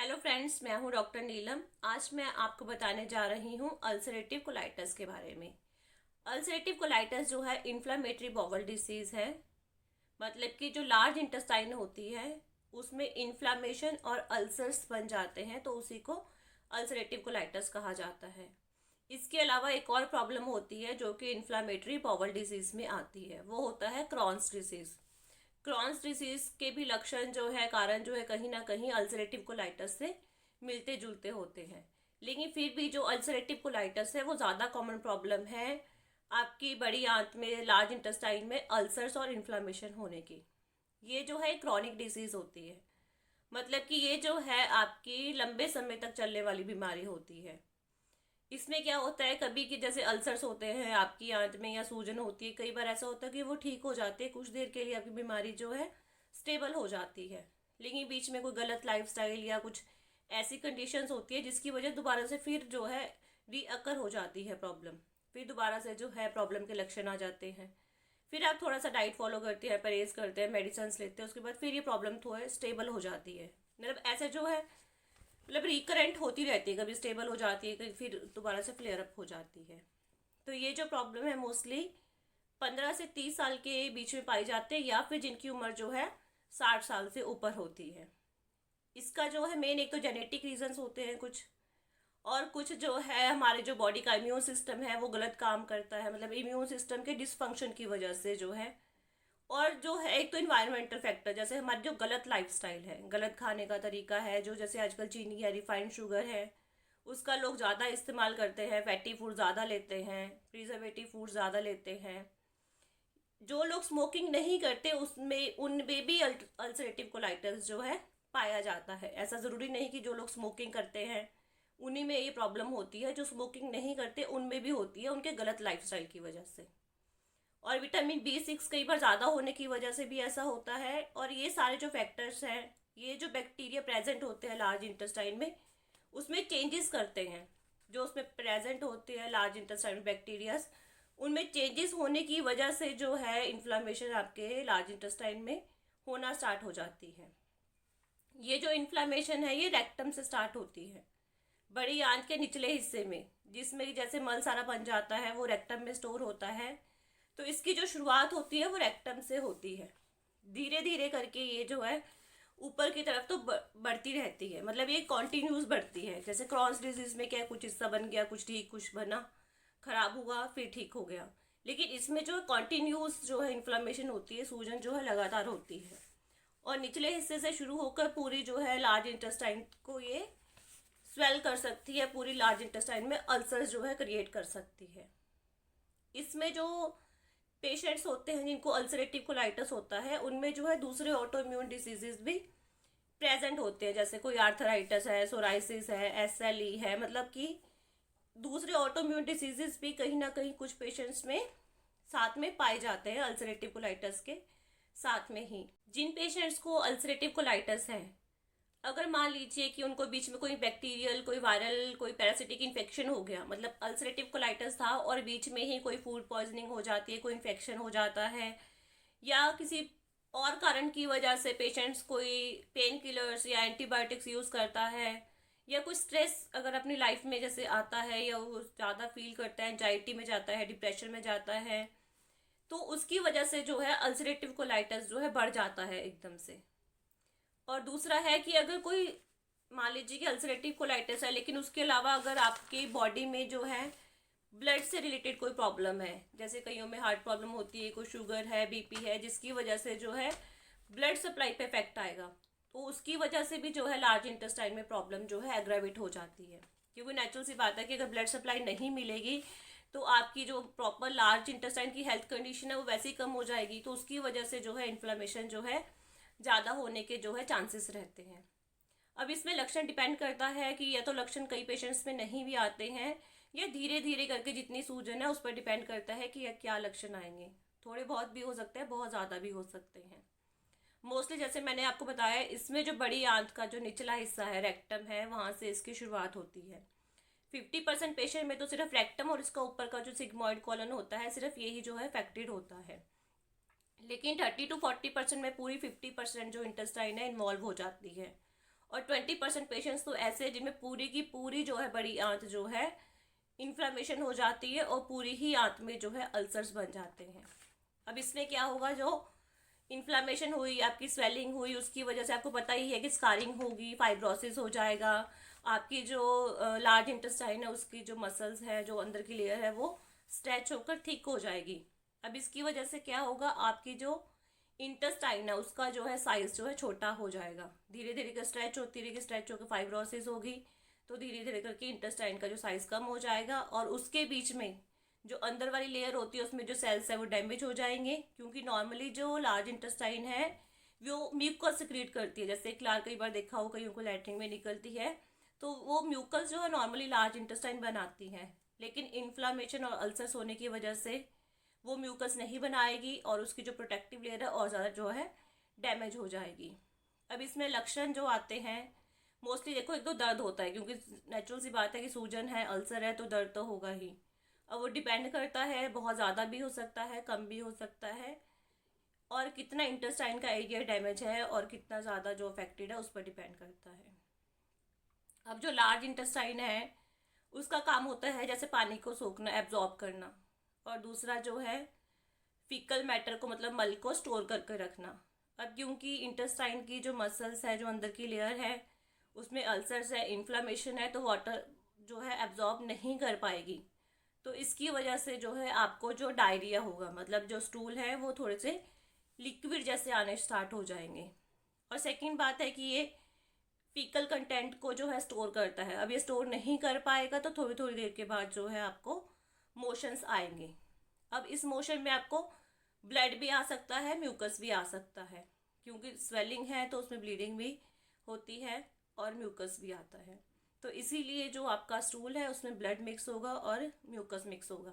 Hello friends, मैं हूं doctor नीलम। आज मैं आपको बताने जा रही हूं अल्सरेटिव कोलाइटिस के बारे में। अल्सरेटिव कोलाइटिस जो है इन्फ्लामेटरी बाउल डिसीज है। मतलब कि जो लार्ज इंटेस्टाइन होती है उसमें इन्फ्लामेशन और अल्सर्स बन जाते हैं, तो उसी को अल्सरेटिव कोलाइटिस कहा जाता है। इसके अलावा एक और प्रॉब्लम होती है जो कि इन्फ्लामेटरी बाउल डिजीज में आती है, वो होता है क्रॉन्स डिसीज। क्रॉन्स डिसीज के भी लक्षण जो है, कारण जो है, कहीं ना कहीं अल्सरेटिव कोलाइटिस से मिलते जुलते होते हैं। लेकिन फिर भी जो अल्सरेटिव कोलाइटिस है वो ज़्यादा कॉमन प्रॉब्लम है आपकी बड़ी आंत में, लार्ज इंटेस्टाइन में अल्सर्स और इन्फ्लामेशन होने की। ये जो है क्रॉनिक डिसीज होती है। मतलब कि ये जो है आपकी लंबे समय तक चलने वाली बीमारी होती है। इसमें क्या होता है, कभी कि जैसे अल्सर्स होते हैं आपकी आंत में या सूजन होती है, कई बार ऐसा होता है कि वो ठीक हो जाते हैं, कुछ देर के लिए आपकी बीमारी जो है स्टेबल हो जाती है। लेकिन बीच में कोई गलत लाइफस्टाइल या कुछ ऐसी कंडीशंस होती है जिसकी वजह दोबारा से फिर जो है रीअकर हो जाती है प्रॉब्लम। फिर दोबारा से जो है प्रॉब्लम के लक्षण आ जाते हैं। फिर आप थोड़ा सा डाइट फॉलो करते हैं, परहेज करते हैं, मेडिसिन लेते हैं, उसके बाद फिर ये प्रॉब्लम थोड़ा स्टेबल हो जाती है। मतलब ऐसे जो है, मतलब रिकरेंट होती रहती है, कभी स्टेबल हो जाती है, कभी फिर दोबारा से फ्लेयर अप हो जाती है। तो ये जो प्रॉब्लम है मोस्टली 15 से 30 साल के बीच में पाई जाते हैं, या फिर जिनकी उम्र जो है 60 साल से ऊपर होती है। इसका जो है मेन, एक तो जेनेटिक रीजंस होते हैं कुछ, और कुछ जो है हमारे जो बॉडी का इम्यून सिस्टम है वो गलत काम करता है, मतलब इम्यून सिस्टम के डिसफंक्शन की वजह से जो है। और जो है एक तो इन्वायरमेंटल फैक्टर, जैसे हमारी जो गलत लाइफस्टाइल है, गलत खाने का तरीका है, जो जैसे आजकल चीनी या रिफाइंड शुगर है उसका लोग ज़्यादा इस्तेमाल करते हैं, फैटी फूड ज़्यादा लेते हैं, प्रिजर्वेटिव फूड ज़्यादा लेते हैं। जो लोग स्मोकिंग नहीं करते उसमें उनमें भी अल्सरेटिव कोलाइटिस जो है पाया जाता है। ऐसा ज़रूरी नहीं कि जो लोग स्मोकिंग करते हैं उन्हीं में ये प्रॉब्लम होती है, जो स्मोकिंग नहीं करते उनमें भी होती है, उनके गलत लाइफस्टाइल की वजह से। और विटामिन B6 कई बार ज़्यादा होने की वजह से भी ऐसा होता है। और ये सारे जो फैक्टर्स हैं, ये जो बैक्टीरिया प्रेजेंट होते हैं लार्ज इंटेस्टाइन में उसमें चेंजेस करते हैं। जो उसमें प्रेजेंट होते हैं लार्ज इंटेस्टाइन बैक्टीरियाज, उनमें चेंजेस होने की वजह से जो है इन्फ्लामेशन आपके लार्ज इंटेस्टाइन में होना स्टार्ट हो जाती है। ये जो इन्फ्लामेशन है ये रेक्टम से स्टार्ट होती है, बड़ी आंत के निचले हिस्से में, जिसमें जैसे मल सारा बन जाता है वो रेक्टम में स्टोर होता है। तो इसकी जो शुरुआत होती है वो रेक्टम से होती है। धीरे धीरे करके ये जो है ऊपर की तरफ तो बढ़ती रहती है, मतलब ये कॉन्टिन्यूस बढ़ती है। जैसे क्रॉन्स डिजीज में क्या, कुछ हिस्सा बन गया, कुछ ठीक, कुछ बना, खराब हुआ, फिर ठीक हो गया। लेकिन इसमें जो कॉन्टिन्यूस जो है इन्फ्लामेशन होती है, सूजन जो है लगातार होती है, और निचले हिस्से से शुरू होकर पूरी जो है लार्ज इंटेस्टाइन को ये स्वेल कर सकती है, पूरी लार्ज इंटेस्टाइन में अल्सर्स जो है क्रिएट कर सकती है। इसमें जो पेशेंट्स होते हैं जिनको अल्सरेटिव कोलाइटिस होता है उनमें जो है दूसरे ऑटो इम्यून डिसीजेज भी प्रेजेंट होते हैं, जैसे कोई आर्थराइटिस है, सोराइसिस है, SLE है। मतलब कि दूसरे ऑटो इम्यून डिसीजेज भी कहीं ना कहीं कुछ पेशेंट्स में साथ में पाए जाते हैं अल्सरेटिव कोलाइटिस के साथ में ही। जिन पेशेंट्स को अल्सरेटिव कोलाइटिस है, अगर मान लीजिए कि उनको बीच में कोई बैक्टीरियल, कोई वायरल, कोई पैरासिटिक इन्फेक्शन हो गया, मतलब अल्सरेटिव कोलाइटिस था और बीच में ही कोई फूड पॉइजनिंग हो जाती है, कोई इन्फेक्शन हो जाता है, या किसी और कारण की वजह से पेशेंट्स कोई पेन किलर्स या एंटीबायोटिक्स यूज़ करता है, या कुछ स्ट्रेस अगर अपनी लाइफ में जैसे आता है, या वो ज़्यादा फील करता है, एंजाइटी में जाता है, डिप्रेशन में जाता है, तो उसकी वजह से जो है अल्सरेटिव कोलाइटिस जो है बढ़ जाता है एकदम से। और दूसरा है कि अगर कोई, मान लीजिए कि अल्सरेटिव कोलाइटिस है लेकिन उसके अलावा अगर आपकी बॉडी में जो है ब्लड से रिलेटेड कोई प्रॉब्लम है, जैसे कईयों में हार्ट प्रॉब्लम होती है, कोई शुगर है, BP है, जिसकी वजह से जो है ब्लड सप्लाई पे इफेक्ट आएगा, तो उसकी वजह से भी जो है लार्ज इंटेस्टाइन में प्रॉब्लम जो है एग्रावेट हो जाती है। क्योंकि नेचुरल सी बात है कि अगर ब्लड सप्लाई नहीं मिलेगी तो आपकी जो प्रॉपर लार्ज इंटेस्टाइन की हेल्थ कंडीशन है वो वैसे ही कम हो जाएगी, तो उसकी वजह से जो है इन्फ्लेमेशन जो है ज़्यादा होने के जो है चांसेस रहते हैं। अब इसमें लक्षण डिपेंड करता है कि या तो लक्षण कई पेशेंट्स में नहीं भी आते हैं, या धीरे धीरे करके जितनी सूजन है उस पर डिपेंड करता है कि क्या लक्षण आएंगे। थोड़े बहुत भी हो सकते हैं, बहुत ज़्यादा भी हो सकते हैं। मोस्टली जैसे मैंने आपको बताया, इसमें जो बड़ी आंत का जो निचला हिस्सा है, रेक्टम है, वहाँ से इसकी शुरुआत होती है। 50% पेशेंट में तो सिर्फ रेक्टम और इसका ऊपर का जो सिग्मॉइड कॉलन होता है, सिर्फ यही जो है अफेक्टेड होता है। लेकिन 30 to 40% में पूरी 50% जो इंटेस्टाइन है इन्वॉल्व हो जाती है। और 20% पेशेंट्स तो ऐसे हैं जिनमें पूरी की पूरी जो है बड़ी आंत जो है इन्फ्लामेशन हो जाती है और पूरी ही आंत में जो है अल्सर्स बन जाते हैं। अब इसमें क्या होगा, जो इन्फ्लामेशन हुई, आपकी स्वेलिंग हुई, उसकी वजह से आपको पता ही है कि स्कारिंग होगी, फाइब्रोसिस हो जाएगा, आपकी जो लार्ज इंटेस्टाइन है उसकी जो मसल्स है, जो अंदर की लेयर है, वो स्ट्रेच होकर ठीक हो जाएगी। अब इसकी वजह से क्या होगा, आपकी जो इंटेस्टाइन है उसका जो है साइज जो है छोटा हो जाएगा, धीरे धीरे कर स्ट्रेच होती रहेगी, स्ट्रेच होकर फाइब्रोसिस होगी, तो धीरे धीरे करके इंटेस्टाइन का जो साइज कम हो जाएगा और उसके बीच में जो अंदर वाली लेयर होती है उसमें जो सेल्स है वो डैमेज हो जाएंगे, क्योंकि नॉर्मली जो लार्ज इंटेस्टाइन है वो म्यूकस सिक्रीट करती है। जैसे क्लार कई बार देखा हो कईयों को लैट्रिन में निकलती है, तो वो म्यूकस जो है नॉर्मली लार्ज इंटेस्टाइन बनाती है, लेकिन इन्फ्लामेशन और अल्सर्स होने की वजह से वो म्यूकस नहीं बनाएगी और उसकी जो प्रोटेक्टिव लेयर है और ज़्यादा जो है डैमेज हो जाएगी। अब इसमें लक्षण जो आते हैं मोस्टली, देखो एक तो दर्द होता है, क्योंकि नेचुरल सी बात है कि सूजन है, अल्सर है, तो दर्द तो होगा ही। अब वो डिपेंड करता है, बहुत ज़्यादा भी हो सकता है, कम भी हो सकता है, और कितना इंटेस्टाइन का एरिया डैमेज है और कितना ज़्यादा जो अफेक्टेड है उस पर डिपेंड करता है। अब जो लार्ज इंटेस्टाइन है उसका काम होता है जैसे पानी को सोखना, एब्जॉर्ब करना, और दूसरा जो है फीकल मैटर को, मतलब मल को स्टोर करके रखना। अब क्योंकि इंटेस्टाइन की जो मसल्स है, जो अंदर की लेयर है, उसमें अल्सर्स है, इन्फ्लामेशन है, तो वाटर जो है एब्जॉर्ब नहीं कर पाएगी, तो इसकी वजह से जो है आपको जो डायरिया होगा, मतलब जो स्टूल है वो थोड़े से लिक्विड जैसे आने स्टार्ट हो जाएंगे। और सेकंड बात है कि ये फीकल कंटेंट को जो है स्टोर करता है, अब ये स्टोर नहीं कर पाएगा तो थोड़ी थोड़ी देर के बाद जो है आपको मोशंस आएंगे। अब इस मोशन में आपको ब्लड भी आ सकता है, म्यूकस भी आ सकता है, क्योंकि स्वेलिंग है तो उसमें ब्लीडिंग भी होती है और म्यूकस भी आता है, तो इसीलिए जो आपका स्टूल है उसमें ब्लड मिक्स होगा और म्यूकस मिक्स होगा।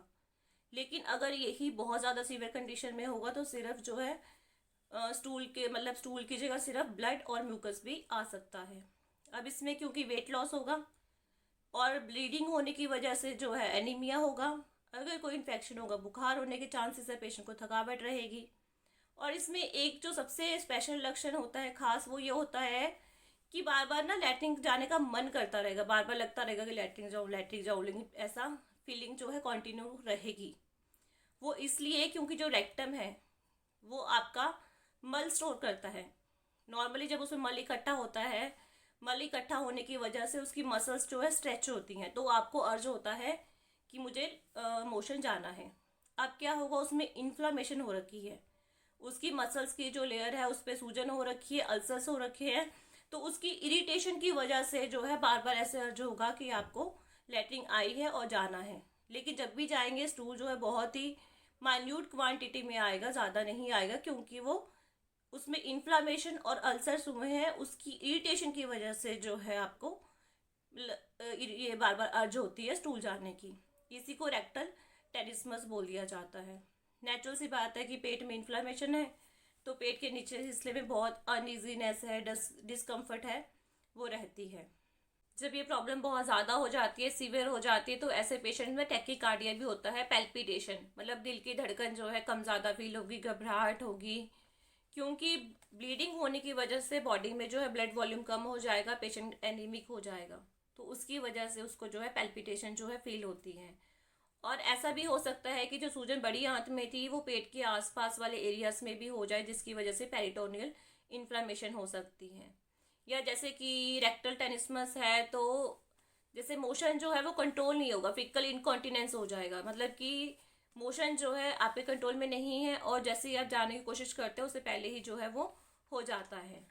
लेकिन अगर यही बहुत ज़्यादा सीवियर कंडीशन में होगा तो सिर्फ जो है स्टूल के, मतलब स्टूल की जगह सिर्फ ब्लड और म्यूकस भी आ सकता है। अब इसमें क्योंकि वेट लॉस होगा और ब्लीडिंग होने की वजह से जो है एनीमिया होगा, अगर कोई इन्फेक्शन होगा, बुखार होने के चांसेस है, पेशेंट को थकावट रहेगी। और इसमें एक जो सबसे स्पेशल लक्षण होता है खास, वो ये होता है कि बार बार ना लैट्रिन जाने का मन करता रहेगा, बार बार लगता रहेगा कि लैट्रिन जाऊँ, लेकिन ऐसा फीलिंग जो है कंटिन्यू रहेगी। वो इसलिए क्योंकि जो रेक्टम है वो आपका मल स्टोर करता है। नॉर्मली जब उसमें मल इकट्ठा होता है, मल इकट्ठा होने की वजह से उसकी मसल्स जो है स्ट्रेच होती हैं, तो आपको अर्ज होता है कि मुझे मोशन जाना है। अब क्या होगा, उसमें इन्फ्लामेशन हो रखी है, उसकी मसल्स की जो लेयर है उस पर सूजन हो रखी है, अल्सर्स हो रखे हैं, तो उसकी इरिटेशन की वजह से जो है बार बार ऐसे अर्ज होगा कि आपको लैट्रिन आई है और जाना है। लेकिन जब भी जाएंगे स्टूल जो है बहुत ही माइन्यूट क्वांटिटी में आएगा, ज़्यादा नहीं आएगा, क्योंकि वो उसमें इन्फ्लामेशन और अल्सर्स हुए हैं, उसकी इरिटेशन की वजह से जो है आपको ये बार बार अर्ज होती है स्टूल जाने की। इसी को रेक्टल टेनिस्मस बोल दिया जाता है। नेचुरल सी बात है कि पेट में इन्फ्लामेशन है तो पेट के नीचे हिस्से में बहुत अनइजीनेस है, डिस्कम्फर्ट है, वो रहती है। जब ये प्रॉब्लम बहुत ज़्यादा हो जाती है, सीवियर हो जाती है, तो ऐसे पेशेंट में टैकीकार्डिया भी होता है, पैल्पिटेशन, मतलब दिल की धड़कन जो है कम ज़्यादा फील होगी, घबराहट होगी, क्योंकि ब्लीडिंग होने की वजह से बॉडी में जो है ब्लड वॉल्यूम कम हो जाएगा, पेशेंट एनीमिक हो जाएगा, तो उसकी वजह से उसको जो है पैल्पिटेशन जो है फील होती है। और ऐसा भी हो सकता है कि जो सूजन बड़ी आंत में थी वो पेट के आसपास वाले एरियाज में भी हो जाए, जिसकी वजह से पेरिटोनियल इन्फ्लामेशन हो सकती है। या जैसे कि रेक्टल टेनिस्मस है तो जैसे मोशन जो है वो कंट्रोल नहीं होगा, फिकल इनकॉन्टिनेंस हो जाएगा, मतलब कि मोशन जो है आपके कंट्रोल में नहीं है और जैसे ही आप जाने की कोशिश करते हैं उससे पहले ही जो है वो हो जाता है।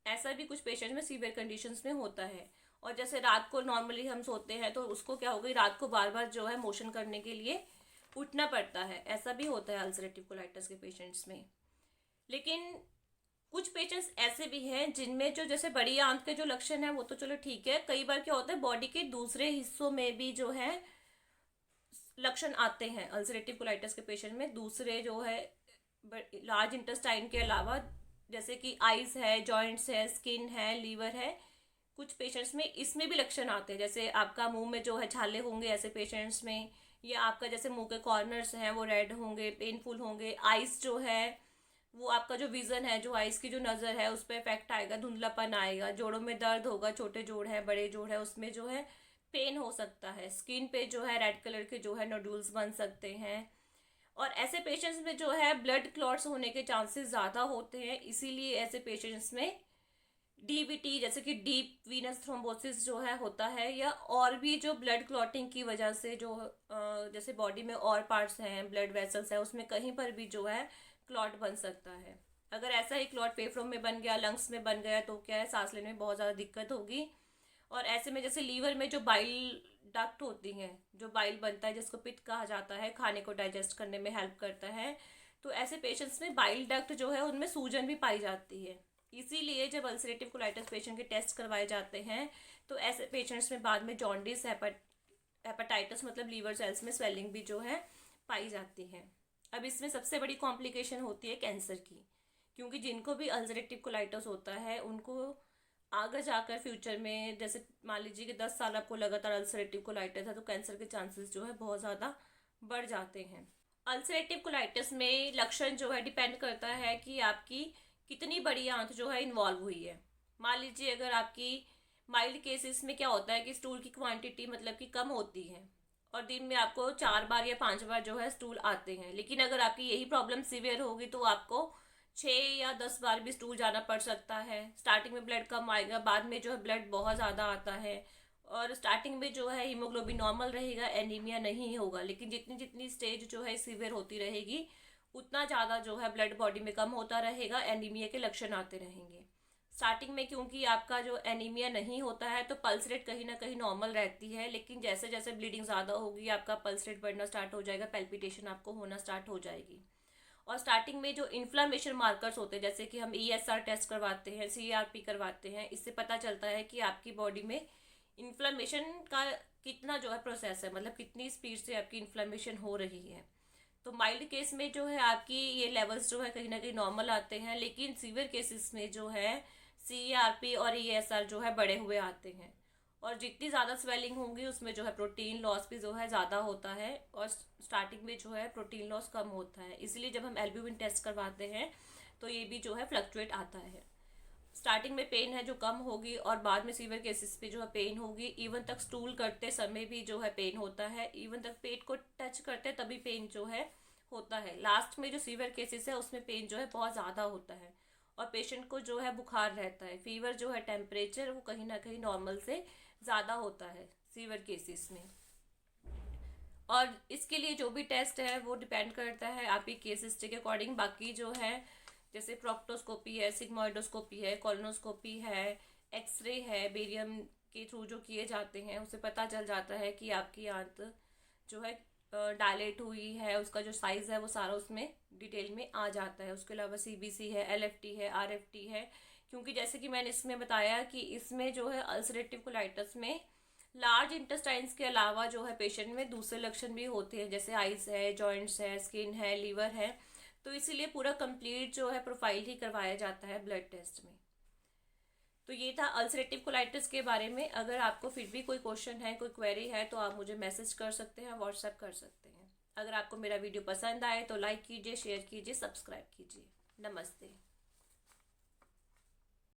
ऐसा भी कुछ पेशेंट में सीवियर कंडीशंस में होता है। और जैसे रात को नॉर्मली हम सोते हैं तो उसको क्या हो गई, रात को बार बार जो है मोशन करने के लिए उठना पड़ता है, ऐसा भी होता है अल्सरेटिव कोलाइटिस के पेशेंट्स में। लेकिन कुछ पेशेंट्स ऐसे भी हैं जिनमें जो जैसे बड़ी आंत के जो लक्षण है वो तो चलो ठीक है, कई बार क्या होता है बॉडी के दूसरे हिस्सों में भी जो है लक्षण आते हैं अल्सरेटिव कोलाइटिस के पेशेंट में, दूसरे जो है लार्ज इंटेस्टाइन के अलावा, जैसे कि आइज है, जॉइंट्स है, स्किन है, लीवर है, कुछ पेशेंट्स में इसमें भी लक्षण आते हैं। जैसे आपका मुंह में जो है छाले होंगे ऐसे पेशेंट्स में, या आपका जैसे मुंह के कॉर्नर्स हैं वो रेड होंगे, पेनफुल होंगे, आइज जो है वो आपका जो विज़न है, जो आइज़ की जो नज़र है, उस पर इफेक्ट आएगा, धुंधलापन आएगा, जोड़ों में दर्द होगा, छोटे जोड़ है बड़े जोड़ है उसमें जो है पेन हो सकता है, स्किन पे जो है रेड कलर के जो है नोड्यूल्स बन सकते हैं। और ऐसे पेशेंट्स में जो है ब्लड क्लॉट्स होने के चांसेस ज़्यादा होते हैं, इसीलिए ऐसे पेशेंट्स में डीवीटी जैसे कि डीप वीनस थ्रोम्बोसिस जो है होता है, या और भी जो ब्लड क्लॉटिंग की वजह से जो जैसे बॉडी में और पार्ट्स हैं, ब्लड वेसल्स हैं, उसमें कहीं पर भी जो है क्लॉट बन सकता है। अगर ऐसा ही क्लॉट फेफड़ों में बन गया, लंग्स में बन गया, तो क्या है, सांस लेने में बहुत ज़्यादा दिक्कत होगी। और ऐसे में जैसे लीवर में जो बाइल डक्ट होती हैं, जो बाइल बनता है जिसको पित्त कहा जाता है, खाने को डाइजेस्ट करने में हेल्प करता है, तो ऐसे पेशेंट्स में बाइल डक्ट जो है उनमें सूजन भी पाई जाती है। इसीलिए जब अल्सरेटिव कोलाइटिस पेशेंट के टेस्ट करवाए जाते हैं तो ऐसे पेशेंट्स में बाद में जॉन्डिस, हेपेटाइटिस मतलब लीवर सेल्स में स्वेलिंग भी जो है पाई जाती है। अब इसमें सबसे बड़ी कॉम्प्लिकेशन होती है कैंसर की, क्योंकि जिनको भी अल्सरेटिव कोलाइटिस होता है उनको आगे जाकर फ्यूचर में, जैसे मान लीजिए कि 10 साल आपको लगातार अल्सरेटिव कोलाइटिस है, तो कैंसर के चांसेस जो है बहुत ज़्यादा बढ़ जाते हैं। अल्सरेटिव कोलाइटिस में लक्षण जो है डिपेंड करता है कि आपकी कितनी बड़ी आंत जो है इन्वॉल्व हुई है। मान लीजिए अगर आपकी माइल्ड केसेस में क्या होता है कि स्टूल की क्वांटिटी मतलब कि कम होती है और दिन में आपको 4 बार या 5 बार जो है स्टूल आते हैं, लेकिन अगर आपकी यही प्रॉब्लम सीवियर होगी तो आपको 6 या 10 बार भी स्टूल जाना पड़ सकता है। स्टार्टिंग में ब्लड कम आएगा, बाद में जो है ब्लड बहुत ज़्यादा आता है, और स्टार्टिंग में जो है हीमोग्लोबिन नॉर्मल रहेगा, एनीमिया नहीं होगा, लेकिन जितनी जितनी स्टेज जो है सीवियर होती रहेगी उतना ज़्यादा जो है ब्लड बॉडी में कम होता रहेगा, एनीमिया के लक्षण आते रहेंगे। स्टार्टिंग में क्योंकि आपका जो एनीमिया नहीं होता है तो पल्स रेट कहीं ना कहीं नॉर्मल रहती है, लेकिन जैसे जैसे ब्लीडिंग ज़्यादा होगी आपका पल्स रेट बढ़ना स्टार्ट हो जाएगा, पैल्पिटेशन आपको होना स्टार्ट हो जाएगी। और स्टार्टिंग में जो इन्फ्लामेशन मार्कर्स होते हैं, जैसे कि हम ESR टेस्ट करवाते हैं, CRP करवाते हैं, इससे पता चलता है कि आपकी बॉडी में इन्फ्लामेशन का कितना जो है प्रोसेस है, मतलब कितनी स्पीड से आपकी इन्फ्लामेशन हो रही है। तो माइल्ड केस में जो है आपकी ये लेवल्स जो है कहीं ना कहीं नॉर्मल आते हैं, लेकिन सीवियर केसेस में जो है CRP और ESR जो है बढ़े हुए आते हैं। और जितनी ज़्यादा स्वेलिंग होगी उसमें जो है प्रोटीन लॉस भी जो है ज़्यादा होता है, और स्टार्टिंग में जो है प्रोटीन लॉस कम होता है, इसलिए जब हम एल्ब्यूमिन टेस्ट करवाते हैं तो ये भी जो है फ्लक्चुएट आता है। स्टार्टिंग में पेन है जो कम होगी और बाद में सीवियर केसेस पे जो है पेन होगी, इवन तक स्टूल करते समय भी जो है पेन होता है, इवन तक पेट को टच करते तभी पेन जो है होता है। लास्ट में जो सीवियर केसेस है उसमें पेन जो है बहुत ज़्यादा होता है, और पेशेंट को जो है बुखार रहता है, फीवर जो है टेम्परेचर वो कहीं ना कहीं नॉर्मल से ज़्यादा होता है सीवियर केसेस में। और इसके लिए जो भी टेस्ट है वो डिपेंड करता है आपकी केस हिस्ट्री के अकॉर्डिंग। बाकी जो है जैसे प्रोक्टोस्कोपी है, सिग्मोइडोस्कोपी है, कॉलोनोस्कोपी है, एक्सरे है, बेरियम के थ्रू जो किए जाते हैं उससे पता चल जाता है कि आपकी आंत जो है डायलेट हुई है, उसका जो साइज़ है वो सारा उसमें डिटेल में आ जाता है। उसके अलावा CBC है, LFT है, RFT है, क्योंकि जैसे कि मैंने इसमें बताया कि इसमें जो है अल्सरेटिव कोलाइटिस में लार्ज इंटेस्टाइन्स के अलावा जो है पेशेंट में दूसरे लक्षण भी होते हैं, जैसे आइज़ है, जॉइंट्स है, स्किन है, लीवर है, तो इसीलिए पूरा कंप्लीट जो है प्रोफाइल ही करवाया जाता है ब्लड टेस्ट में। तो ये था अल्सरेटिव कोलाइटिस के बारे में। अगर आपको फिर भी कोई क्वेश्चन है, कोई क्वेरी है, तो आप मुझे मैसेज कर सकते हैं, व्हाट्सएप कर सकते हैं। अगर आपको मेरा वीडियो पसंद आए तो लाइक कीजिए, शेयर कीजिए, सब्सक्राइब कीजिए। नमस्ते।